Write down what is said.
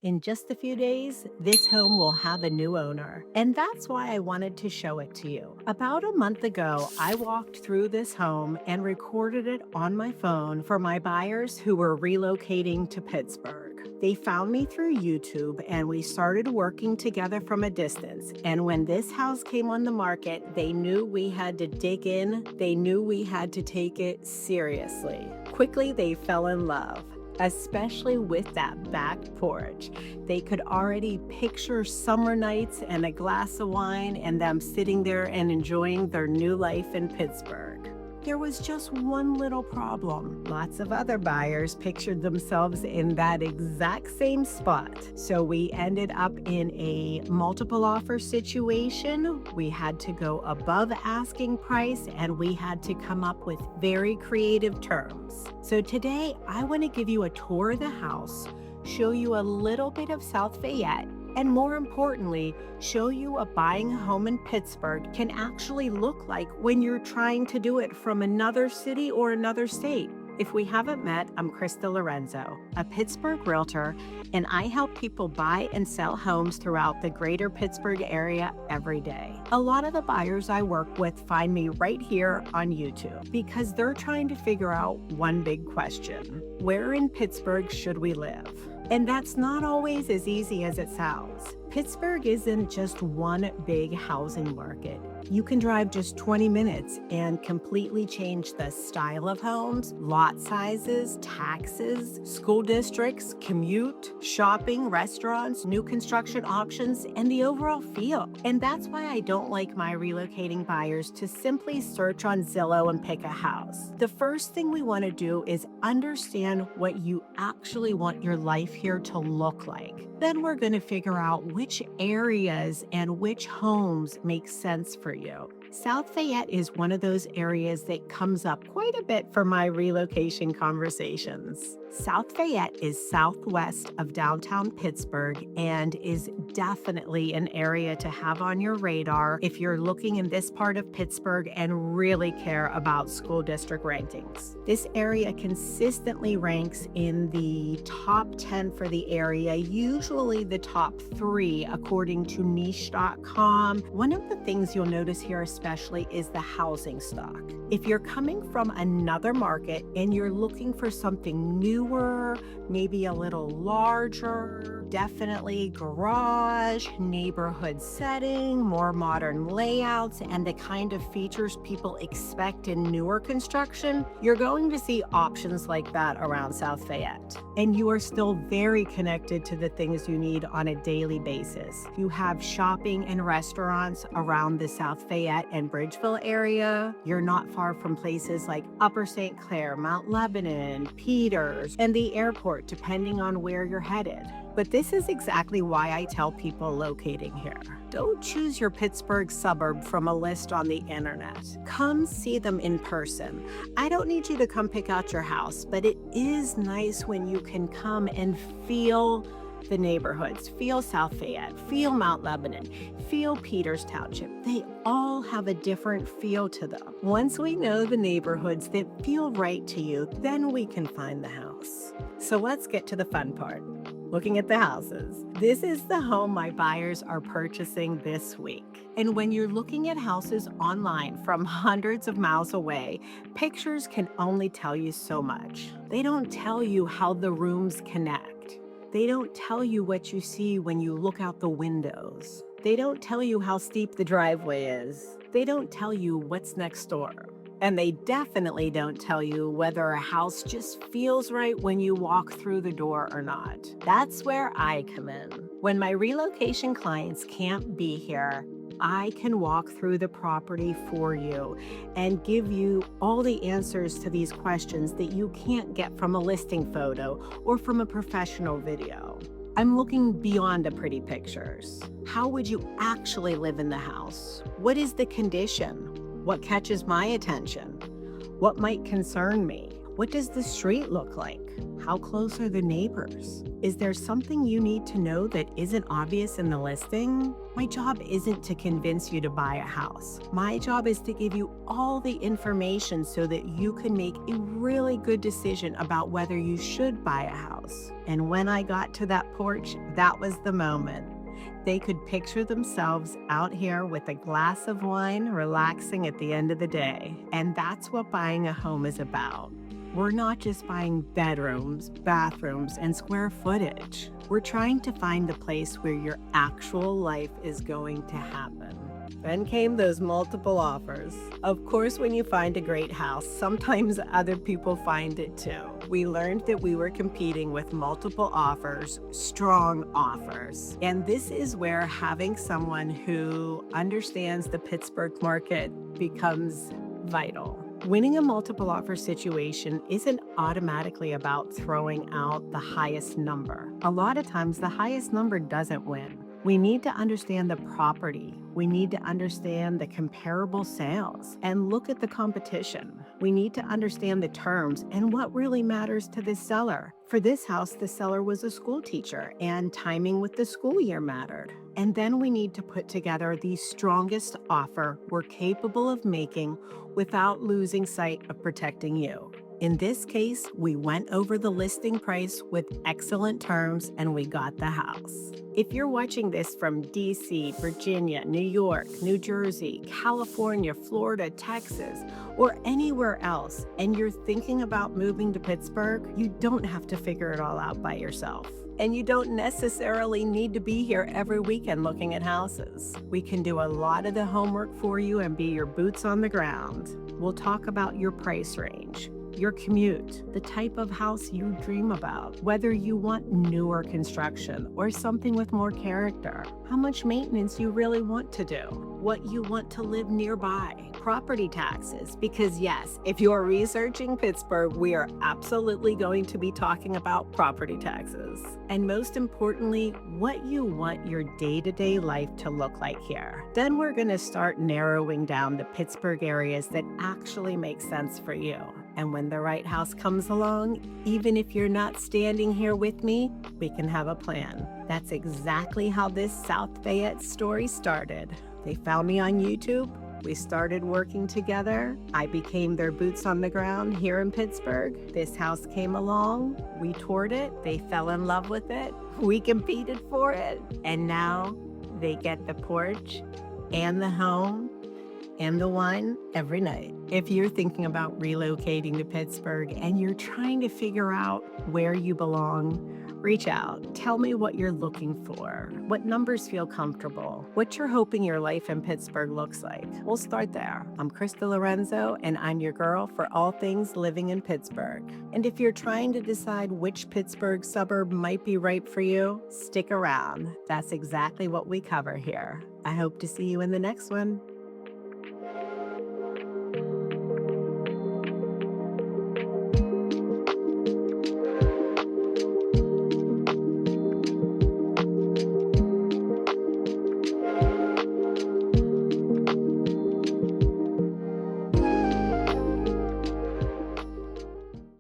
In just a few days, this home will have a new owner, and that's why I wanted to show it to you. About a month ago, I walked through this home and recorded it on my phone for my buyers who were relocating to Pittsburgh. They found me through YouTube and we started working together from a distance. And when this house came on the market, they knew we had to dig in. They knew we had to take it seriously. Quickly, they fell in love, especially with that back porch. They could already picture summer nights and a glass of wine and them sitting there and enjoying their new life in Pittsburgh. There was just one little problem. Lots of other buyers pictured themselves in that exact same spot. So we ended up in a multiple offer situation. We had to go above asking price and we had to come up with very creative terms. So today I want to give you a tour of the house, show you a little bit of South Fayette, and more importantly, show you what buying a home in Pittsburgh can actually look like when you're trying to do it from another city or another state. If we haven't met, I'm Krista Lorenzo, a Pittsburgh realtor, and I help people buy and sell homes throughout the greater Pittsburgh area every day. A lot of the buyers I work with find me right here on YouTube because they're trying to figure out one big question: where in Pittsburgh should we live? And that's not always as easy as it sounds. Pittsburgh isn't just one big housing market. You can drive just 20 minutes and completely change the style of homes, lot sizes, taxes, school districts, commute, shopping, restaurants, new construction options, and the overall feel. And that's why I don't like my relocating buyers to simply search on Zillow and pick a house. The first thing we want to do is understand what you actually want your life here to look like. Then we're going to figure out which areas and which homes make sense for you. South Fayette is one of those areas that comes up quite a bit for my relocation conversations. South Fayette is southwest of downtown Pittsburgh and is definitely an area to have on your radar if you're looking in this part of Pittsburgh and really care about school district rankings. This area consistently ranks in the top 10 for the area, usually the top 3 according to niche.com. One of the things you'll notice here especially is the housing stock. If you're coming from another market and you're looking for something newer, maybe a little larger, definitely garage, neighborhood setting, more modern layouts, and the kind of features people expect in newer construction, you're going to see options like that around South Fayette. And you are still very connected to the things you need on a daily basis. You have shopping and restaurants around the South Fayette and Bridgeville area. You're not far from places like Upper St. Clair, Mount Lebanon, Peters, and the airport, depending on where you're headed. But this is exactly why I tell people locating here. Don't choose your Pittsburgh suburb from a list on the internet. Come see them in person. I don't need you to come pick out your house, but it is nice when you can come and feel the neighborhoods, feel South Fayette, feel Mount Lebanon, feel Peters Township. They all have a different feel to them. Once we know the neighborhoods that feel right to you, then we can find the house. So let's get to the fun part. Looking at the houses. This is the home my buyers are purchasing this week. And when you're looking at houses online from hundreds of miles away, pictures can only tell you so much. They don't tell you how the rooms connect. They don't tell you what you see when you look out the windows. They don't tell you how steep the driveway is. They don't tell you what's next door. And they definitely don't tell you whether a house just feels right when you walk through the door or not. That's where I come in. When my relocation clients can't be here, I can walk through the property for you and give you all the answers to these questions that you can't get from a listing photo or from a professional video. I'm looking beyond the pretty pictures. How would you actually live in the house? What is the condition? What catches my attention? What might concern me? What does the street look like? How close are the neighbors? Is there something you need to know that isn't obvious in the listing? My job isn't to convince you to buy a house. My job is to give you all the information so that you can make a really good decision about whether you should buy a house. And when I got to that porch, that was the moment. They could picture themselves out here with a glass of wine, relaxing at the end of the day. And that's what buying a home is about. We're not just buying bedrooms, bathrooms, and square footage. We're trying to find the place where your actual life is going to happen. Then came those multiple offers. Of course, when you find a great house, sometimes other people find it too. We learned that we were competing with multiple offers, strong offers. And this is where having someone who understands the Pittsburgh market becomes vital. Winning a multiple offer situation isn't automatically about throwing out the highest number. A lot of times, the highest number doesn't win. We need to understand the property. We need to understand the comparable sales and look at the competition. We need to understand the terms and what really matters to the seller. For this house, the seller was a school teacher and timing with the school year mattered. And then we need to put together the strongest offer we're capable of making without losing sight of protecting you. In this case, we went over the listing price with excellent terms and we got the house. If you're watching this from DC, Virginia, New York, New Jersey, California, Florida, Texas, or anywhere else, and you're thinking about moving to Pittsburgh, you don't have to figure it all out by yourself. And you don't necessarily need to be here every weekend looking at houses. We can do a lot of the homework for you and be your boots on the ground. We'll talk about your price range, your commute, the type of house you dream about, whether you want newer construction or something with more character, how much maintenance you really want to do, what you want to live nearby, property taxes, because yes, if you're researching Pittsburgh, we are absolutely going to be talking about property taxes. And most importantly, what you want your day-to-day life to look like here. Then we're going to start narrowing down the Pittsburgh areas that actually make sense for you. And when the right house comes along, even if you're not standing here with me, we can have a plan. That's exactly how this South Fayette story started. They found me on YouTube. We started working together. I became their boots on the ground here in Pittsburgh. This house came along. We toured it. They fell in love with it. We competed for it. And now they get the porch and the home and the wine every night. If you're thinking about relocating to Pittsburgh and you're trying to figure out where you belong, reach out. Tell me what you're looking for, what numbers feel comfortable, what you're hoping your life in Pittsburgh looks like. We'll start there. I'm Krista Lorenzo, and I'm your girl for all things living in Pittsburgh. And if you're trying to decide which Pittsburgh suburb might be right for you, stick around. That's exactly what we cover here. I hope to see you in the next one.